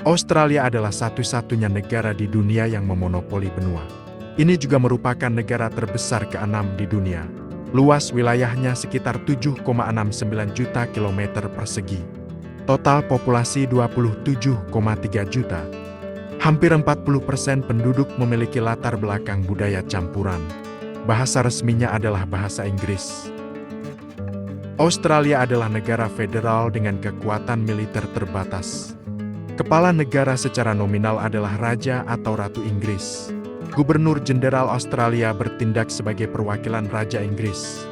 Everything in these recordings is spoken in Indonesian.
Australia adalah satu-satunya negara di dunia yang memonopoli benua. Ini juga merupakan negara terbesar ke-6 di dunia. Luas wilayahnya sekitar 7,69 juta kilometer persegi. Total populasi 27,3 juta. Hampir 40% penduduk memiliki latar belakang budaya campuran. Bahasa resminya adalah bahasa Inggris. Australia adalah negara federal dengan kekuatan militer terbatas. Kepala negara secara nominal adalah Raja atau Ratu Inggris. Gubernur Jenderal Australia bertindak sebagai perwakilan Raja Inggris.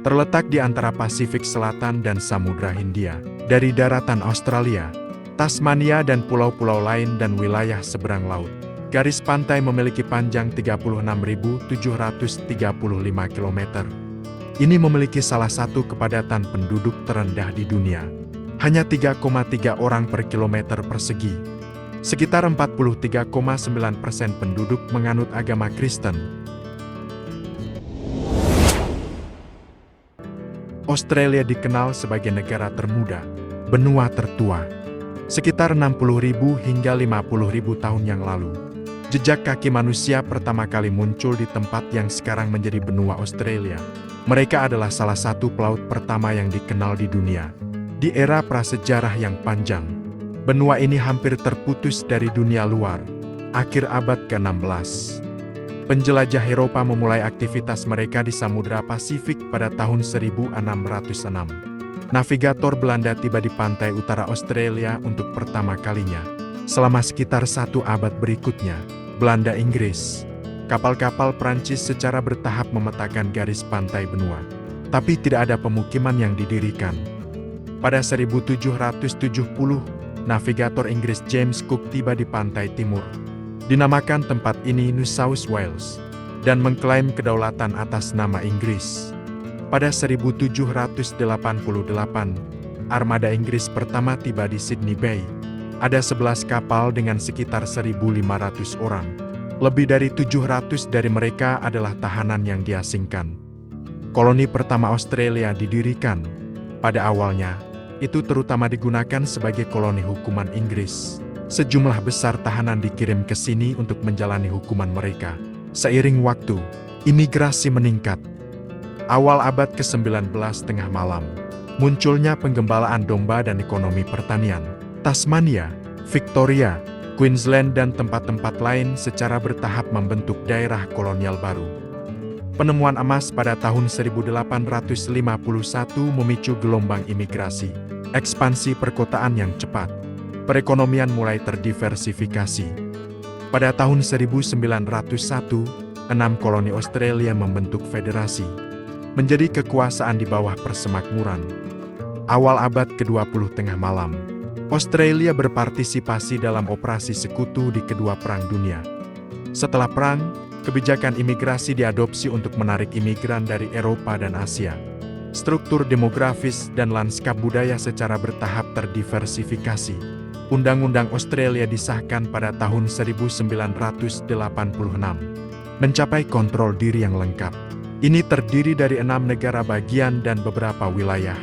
Terletak di antara Pasifik Selatan dan Samudra Hindia. Dari daratan Australia, Tasmania dan pulau-pulau lain dan wilayah seberang laut. Garis pantai memiliki panjang 36.735 km. Ini memiliki salah satu kepadatan penduduk terendah di dunia. Hanya 3,3 orang per kilometer persegi. Sekitar 43,9% penduduk menganut agama Kristen. Australia dikenal sebagai negara termuda, benua tertua. Sekitar 60.000 hingga 50.000 tahun yang lalu. Jejak kaki manusia pertama kali muncul di tempat yang sekarang menjadi benua Australia. Mereka adalah salah satu pelaut pertama yang dikenal di dunia. Di era prasejarah yang panjang, benua ini hampir terputus dari dunia luar, akhir abad ke-16. Penjelajah Eropa memulai aktivitas mereka di Samudra Pasifik pada tahun 1606. Navigator Belanda tiba di pantai utara Australia untuk pertama kalinya. Selama sekitar 1 abad berikutnya, Belanda Inggris, kapal-kapal Prancis secara bertahap memetakan garis pantai benua. Tapi tidak ada pemukiman yang didirikan. Pada 1770, navigator Inggris James Cook tiba di pantai timur. Dinamakan tempat ini New South Wales, dan mengklaim kedaulatan atas nama Inggris. Pada 1788, armada Inggris pertama tiba di Sydney Bay. Ada 11 kapal dengan sekitar 1.500 orang. Lebih dari 700 dari mereka adalah tahanan yang diasingkan. Koloni pertama Australia didirikan. Pada awalnya, itu terutama digunakan sebagai koloni hukuman Inggris. Sejumlah besar tahanan dikirim ke sini untuk menjalani hukuman mereka. Seiring waktu, imigrasi meningkat. Awal abad ke-19 tengah malam, munculnya penggembalaan domba dan ekonomi pertanian. Tasmania, Victoria, Queensland dan tempat-tempat lain secara bertahap membentuk daerah kolonial baru. Penemuan emas pada tahun 1851 memicu gelombang imigrasi, ekspansi perkotaan yang cepat. Perekonomian mulai terdiversifikasi. Pada tahun 1901, 6 koloni Australia membentuk federasi, menjadi kekuasaan di bawah persemakmuran. Awal abad ke-20 tengah malam, Australia berpartisipasi dalam operasi sekutu di kedua perang dunia. Setelah perang, kebijakan imigrasi diadopsi untuk menarik imigran dari Eropa dan Asia. Struktur demografis dan lanskap budaya secara bertahap terdiversifikasi. Undang-Undang Australia disahkan pada tahun 1986, mencapai kontrol diri yang lengkap. Ini terdiri dari 6 negara bagian dan beberapa wilayah.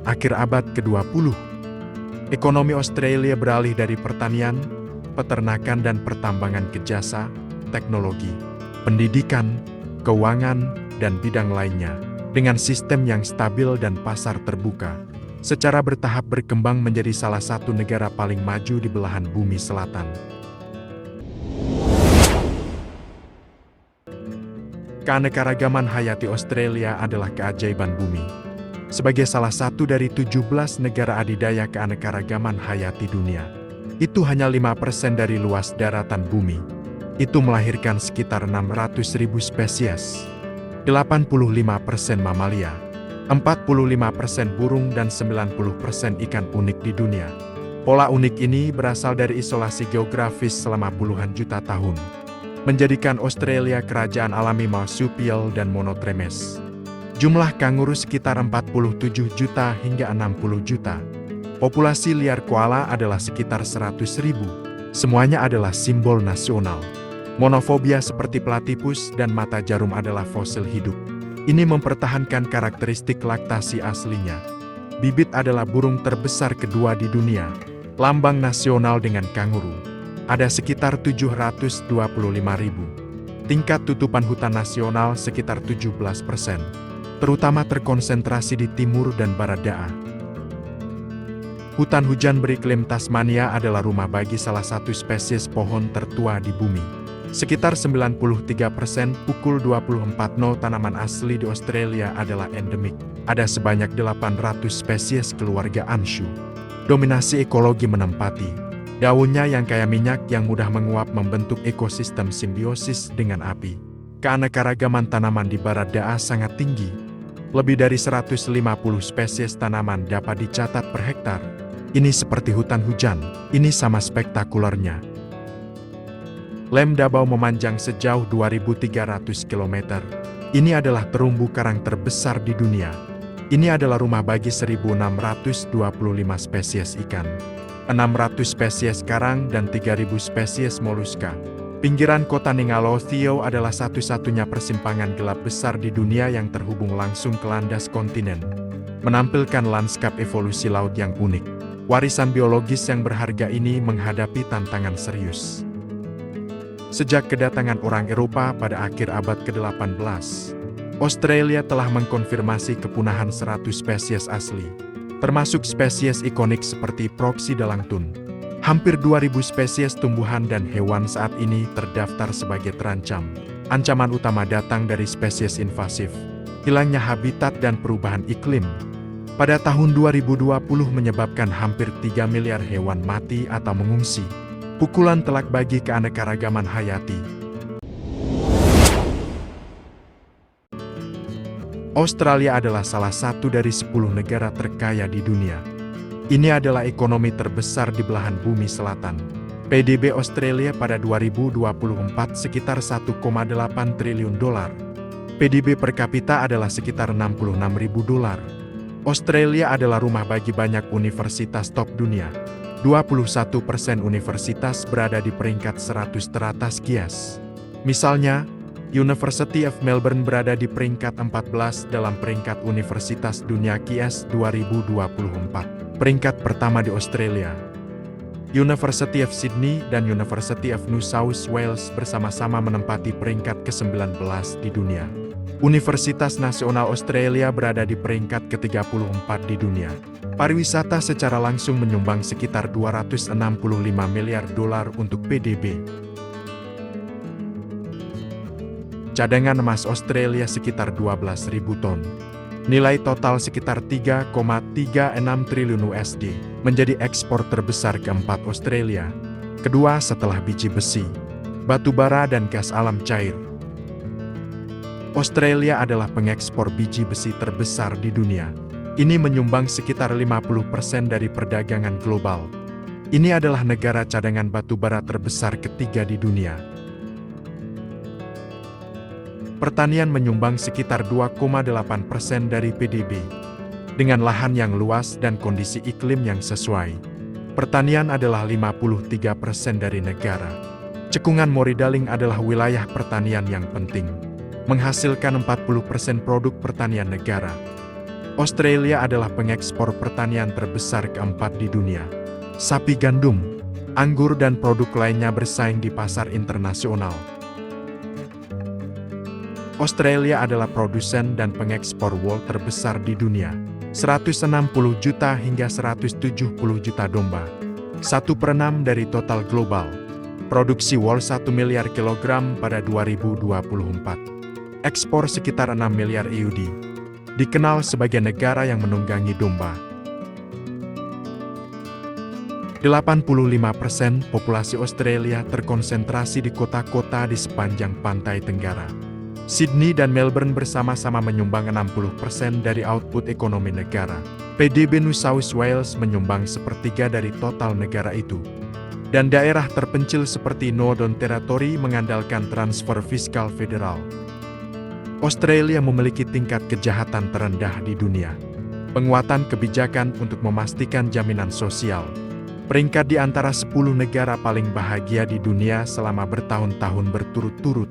Akhir abad ke-20, ekonomi Australia beralih dari pertanian, peternakan dan pertambangan ke jasa, teknologi, pendidikan, keuangan, dan bidang lainnya, dengan sistem yang stabil dan pasar terbuka. Secara bertahap berkembang menjadi salah satu negara paling maju di belahan bumi selatan. Keanekaragaman hayati Australia adalah keajaiban bumi. Sebagai salah satu dari 17 negara adidaya keanekaragaman hayati dunia, itu hanya 5% dari luas daratan bumi. Itu melahirkan sekitar 600.000 spesies, 85% mamalia, 45% burung dan 90% ikan unik di dunia. Pola unik ini berasal dari isolasi geografis selama puluhan juta tahun, menjadikan Australia kerajaan alami marsupial dan monotremes. Jumlah kanguru sekitar 47 juta hingga 60 juta. Populasi liar koala adalah sekitar 100.000. Semuanya adalah simbol nasional. Monofobia seperti platypus dan mata jarum adalah fosil hidup. Ini mempertahankan karakteristik laktasi aslinya. Bibit adalah burung terbesar kedua di dunia. Lambang nasional dengan kanguru. Ada sekitar 725.000. Tingkat tutupan hutan nasional sekitar 17%. Terutama terkonsentrasi di timur dan barat daerah. Hutan hujan beriklim Tasmania adalah rumah bagi salah satu spesies pohon tertua di bumi. Sekitar 93% pukul 24.00 tanaman asli di Australia adalah endemik. Ada sebanyak 800 spesies keluarga Anshu. Dominasi ekologi menempati. Daunnya yang kaya minyak yang mudah menguap membentuk ekosistem simbiosis dengan api. Keanekaragaman tanaman di barat daerah sangat tinggi. Lebih dari 150 spesies tanaman dapat dicatat per hektar. Ini seperti hutan hujan, ini sama spektakulernya. Lem Dabau memanjang sejauh 2.300 km. Ini adalah terumbu karang terbesar di dunia. Ini adalah rumah bagi 1.625 spesies ikan, 600 spesies karang dan 3.000 spesies moluska. Pinggiran kota Ningalothiyo adalah satu-satunya persimpangan gelap besar di dunia yang terhubung langsung ke landas kontinen. Menampilkan lanskap evolusi laut yang unik. Warisan biologis yang berharga ini menghadapi tantangan serius. Sejak kedatangan orang Eropa pada akhir abad ke-18, Australia telah mengkonfirmasi kepunahan 100 spesies asli, termasuk spesies ikonik seperti Proxydalactun. Hampir 2.000 spesies tumbuhan dan hewan saat ini terdaftar sebagai terancam. Ancaman utama datang dari spesies invasif, hilangnya habitat dan perubahan iklim. Pada tahun 2020 menyebabkan hampir 3 miliar hewan mati atau mengungsi. Pukulan telak bagi keanekaragaman hayati. Australia adalah salah satu dari 10 negara terkaya di dunia. Ini adalah ekonomi terbesar di belahan bumi selatan. PDB Australia pada 2024 sekitar 1,8 triliun dolar. PDB per kapita adalah sekitar 66.000 dolar. Australia adalah rumah bagi banyak universitas top dunia. 21% universitas berada di peringkat 100 teratas QS. Misalnya, University of Melbourne berada di peringkat 14 dalam peringkat Universitas Dunia QS 2024. Peringkat pertama di Australia. University of Sydney dan University of New South Wales bersama-sama menempati peringkat ke-19 di dunia. Universitas Nasional Australia berada di peringkat ke-34 di dunia. Pariwisata secara langsung menyumbang sekitar 265 miliar dolar untuk PDB. Cadangan emas Australia sekitar 12.000 ton. Nilai total sekitar 3,36 triliun USD, menjadi ekspor terbesar keempat Australia, kedua setelah biji besi, batu bara dan gas alam cair. Australia adalah pengekspor biji besi terbesar di dunia. Ini menyumbang sekitar 50% dari perdagangan global. Ini adalah negara cadangan batu bara terbesar ketiga di dunia. Pertanian menyumbang sekitar 2,8% dari PDB. Dengan lahan yang luas dan kondisi iklim yang sesuai, pertanian adalah 53% dari negara. Cekungan Moridaling adalah wilayah pertanian yang penting, menghasilkan 40% produk pertanian negara. Australia adalah pengekspor pertanian terbesar keempat di dunia. Sapi gandum, anggur dan produk lainnya bersaing di pasar internasional. Australia adalah produsen dan pengekspor wool terbesar di dunia. 160 juta hingga 170 juta domba. 1/6 dari total global. Produksi wool 1 miliar kilogram pada 2024. Ekspor sekitar 6 miliar AUD. Dikenal sebagai negara yang menunggangi domba. 85% populasi Australia terkonsentrasi di kota-kota di sepanjang pantai tenggara. Sydney dan Melbourne bersama-sama menyumbang 60% dari output ekonomi negara. PDB New South Wales menyumbang 1/3 dari total negara itu. Dan daerah terpencil seperti Northern Territory mengandalkan transfer fiskal federal. Australia memiliki tingkat kejahatan terendah di dunia. Penguatan kebijakan untuk memastikan jaminan sosial. Peringkat di antara 10 negara paling bahagia di dunia selama bertahun-tahun berturut-turut.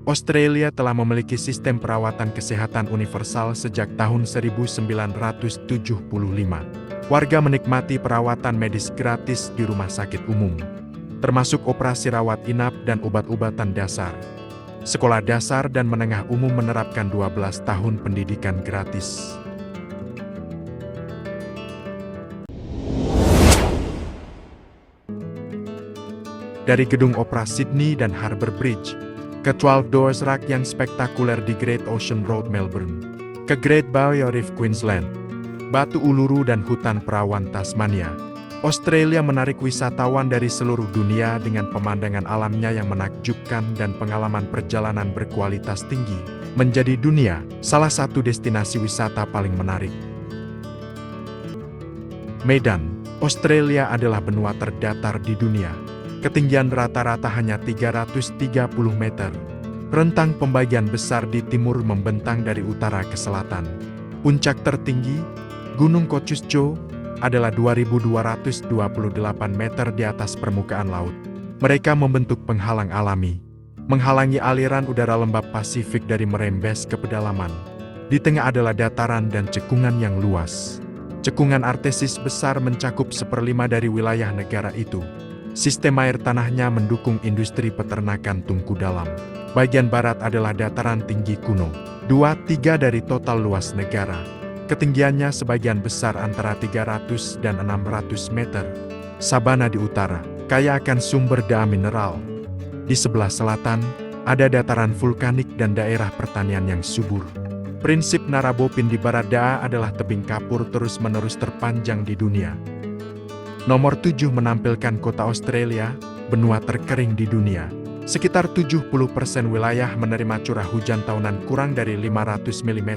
Australia telah memiliki sistem perawatan kesehatan universal sejak tahun 1975. Warga menikmati perawatan medis gratis di rumah sakit umum, termasuk operasi rawat inap dan obat-obatan dasar. Sekolah dasar dan menengah umum menerapkan 12 tahun pendidikan gratis. Dari Gedung Opera Sydney dan Harbour Bridge, ke 12 Doors Rock yang spektakuler di Great Ocean Road Melbourne, ke Great Barrier Reef Queensland, Batu Uluru dan hutan perawan Tasmania, Australia menarik wisatawan dari seluruh dunia dengan pemandangan alamnya yang menakjubkan dan pengalaman perjalanan berkualitas tinggi, menjadi dunia salah satu destinasi wisata paling menarik. Medan, Australia adalah benua terdatar di dunia. Ketinggian rata-rata hanya 330 meter. Rentang pembagian besar di timur membentang dari utara ke selatan. Puncak tertinggi, Gunung Kosciuszko, adalah 2.228 meter di atas permukaan laut. Mereka membentuk penghalang alami, menghalangi aliran udara lembab Pasifik dari merembes ke pedalaman. Di tengah adalah dataran dan cekungan yang luas. Cekungan artesis besar mencakup 1/5 dari wilayah negara itu. Sistem air tanahnya mendukung industri peternakan tungku dalam. Bagian barat adalah dataran tinggi kuno, 2/3 dari total luas negara. Ketinggiannya sebagian besar antara 300 dan 600 meter. Sabana di utara, kaya akan sumber daya mineral. Di sebelah selatan, ada dataran vulkanik dan daerah pertanian yang subur. Prinsip Narabopin di barat daya adalah tebing kapur terus-menerus terpanjang di dunia. Nomor 7 menampilkan kota Australia, benua terkering di dunia. Sekitar 70% wilayah menerima curah hujan tahunan kurang dari 500 mm.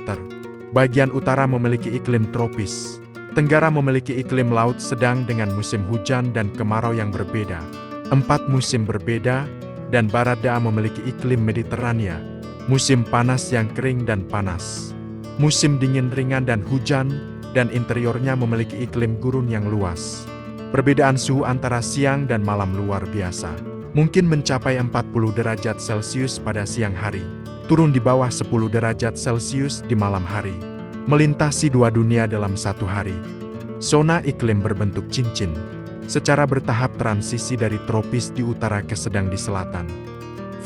Bagian utara memiliki iklim tropis. Tenggara memiliki iklim laut sedang dengan musim hujan dan kemarau yang berbeda. 4 musim berbeda, dan barat daya memiliki iklim Mediterania. Musim panas yang kering dan panas. Musim dingin ringan dan hujan, dan interiornya memiliki iklim gurun yang luas. Perbedaan suhu antara siang dan malam luar biasa. Mungkin mencapai 40 derajat Celcius pada siang hari, turun di bawah 10 derajat Celcius di malam hari. Melintasi 2 dunia dalam 1 hari. Zona iklim berbentuk cincin, secara bertahap transisi dari tropis di utara ke sedang di selatan.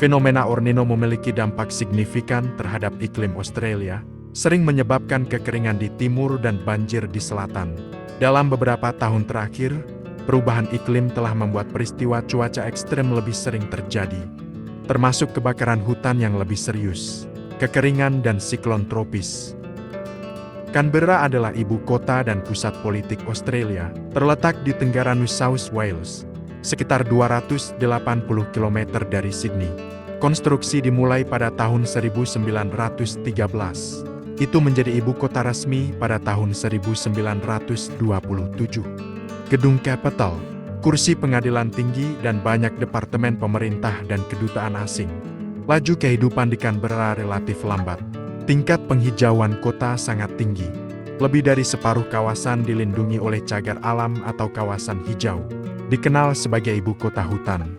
Fenomena El Nino memiliki dampak signifikan terhadap iklim Australia, sering menyebabkan kekeringan di timur dan banjir di selatan. Dalam beberapa tahun terakhir, perubahan iklim telah membuat peristiwa cuaca ekstrem lebih sering terjadi, termasuk kebakaran hutan yang lebih serius, kekeringan dan siklon tropis. Canberra adalah ibu kota dan pusat politik Australia, terletak di tenggara New South Wales, sekitar 280 km dari Sydney. Konstruksi dimulai pada tahun 1913. Itu menjadi ibu kota resmi pada tahun 1927. Gedung Capitol, kursi pengadilan tinggi dan banyak departemen pemerintah dan kedutaan asing. Laju kehidupan di Canberra relatif lambat. Tingkat penghijauan kota sangat tinggi. Lebih dari separuh kawasan dilindungi oleh cagar alam atau kawasan hijau. Dikenal sebagai ibu kota hutan.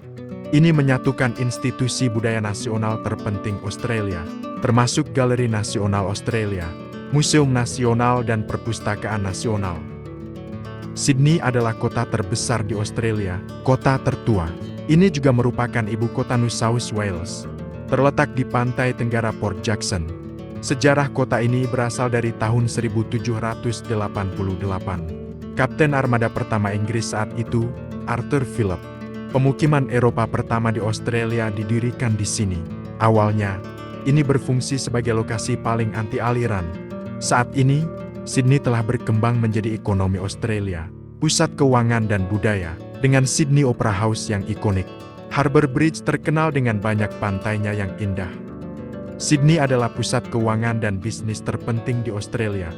Ini menyatukan institusi budaya nasional terpenting Australia, termasuk Galeri Nasional Australia, Museum Nasional dan Perpustakaan Nasional. Sydney adalah kota terbesar di Australia, kota tertua. Ini juga merupakan ibu kota New South Wales. Terletak di pantai tenggara Port Jackson. Sejarah kota ini berasal dari tahun 1788. Kapten armada pertama Inggris saat itu, Arthur Phillip. Pemukiman Eropa pertama di Australia didirikan di sini. Awalnya, ini berfungsi sebagai lokasi paling anti aliran. Saat ini, Sydney telah berkembang menjadi ekonomi Australia, pusat keuangan dan budaya, dengan Sydney Opera House yang ikonik. Harbour Bridge terkenal dengan banyak pantainya yang indah. Sydney adalah pusat keuangan dan bisnis terpenting di Australia,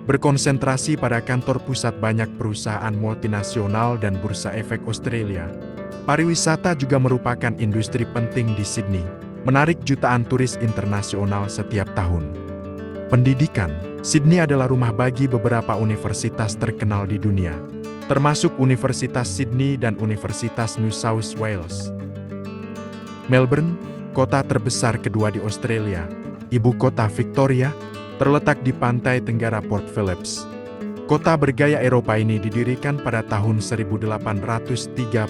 berkonsentrasi pada kantor pusat banyak perusahaan multinasional dan bursa efek Australia. Pariwisata juga merupakan industri penting di Sydney, menarik jutaan turis internasional setiap tahun. Pendidikan, Sydney adalah rumah bagi beberapa universitas terkenal di dunia, termasuk Universitas Sydney dan Universitas New South Wales. Melbourne, kota terbesar kedua di Australia, ibu kota Victoria, terletak di pantai tenggara Port Phillip. Kota bergaya Eropa ini didirikan pada tahun 1835.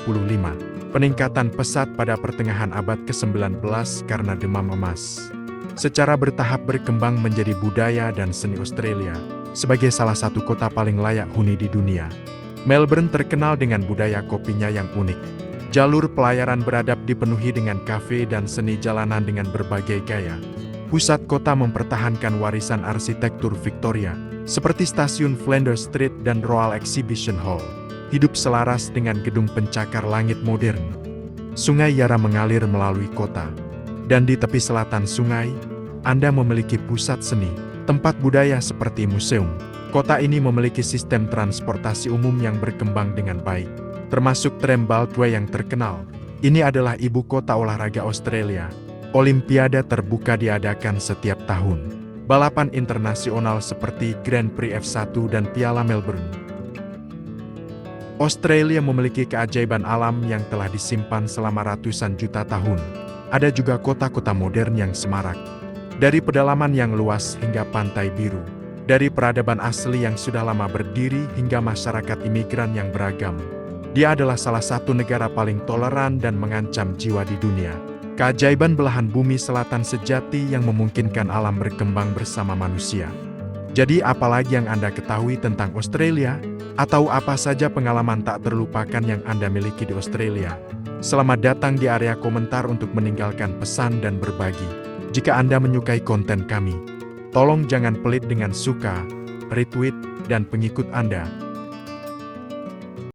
Peningkatan pesat pada pertengahan abad ke-19 karena demam emas. Secara bertahap berkembang menjadi budaya dan seni Australia, sebagai salah satu kota paling layak huni di dunia. Melbourne terkenal dengan budaya kopinya yang unik. Jalur pelayaran beradab dipenuhi dengan kafe dan seni jalanan dengan berbagai gaya. Pusat kota mempertahankan warisan arsitektur Victoria, seperti stasiun Flinders Street dan Royal Exhibition Hall. Hidup selaras dengan gedung pencakar langit modern. Sungai Yarra mengalir melalui kota. Dan di tepi selatan sungai, Anda memiliki pusat seni, tempat budaya seperti museum. Kota ini memiliki sistem transportasi umum yang berkembang dengan baik, termasuk tram Beltway yang terkenal. Ini adalah ibu kota olahraga Australia. Olimpiade terbuka diadakan setiap tahun. Balapan internasional seperti Grand Prix F1 dan Piala Melbourne. Australia memiliki keajaiban alam yang telah disimpan selama ratusan juta tahun. Ada juga kota-kota modern yang semarak. Dari pedalaman yang luas hingga pantai biru. Dari peradaban asli yang sudah lama berdiri hingga masyarakat imigran yang beragam. Dia adalah salah satu negara paling toleran dan mengancam jiwa di dunia. Keajaiban belahan bumi selatan sejati yang memungkinkan alam berkembang bersama manusia. Jadi apalagi yang Anda ketahui tentang Australia? Atau apa saja pengalaman tak terlupakan yang Anda miliki di Australia? Selamat datang di area komentar untuk meninggalkan pesan dan berbagi. Jika Anda menyukai konten kami, tolong jangan pelit dengan suka, retweet, dan pengikut Anda.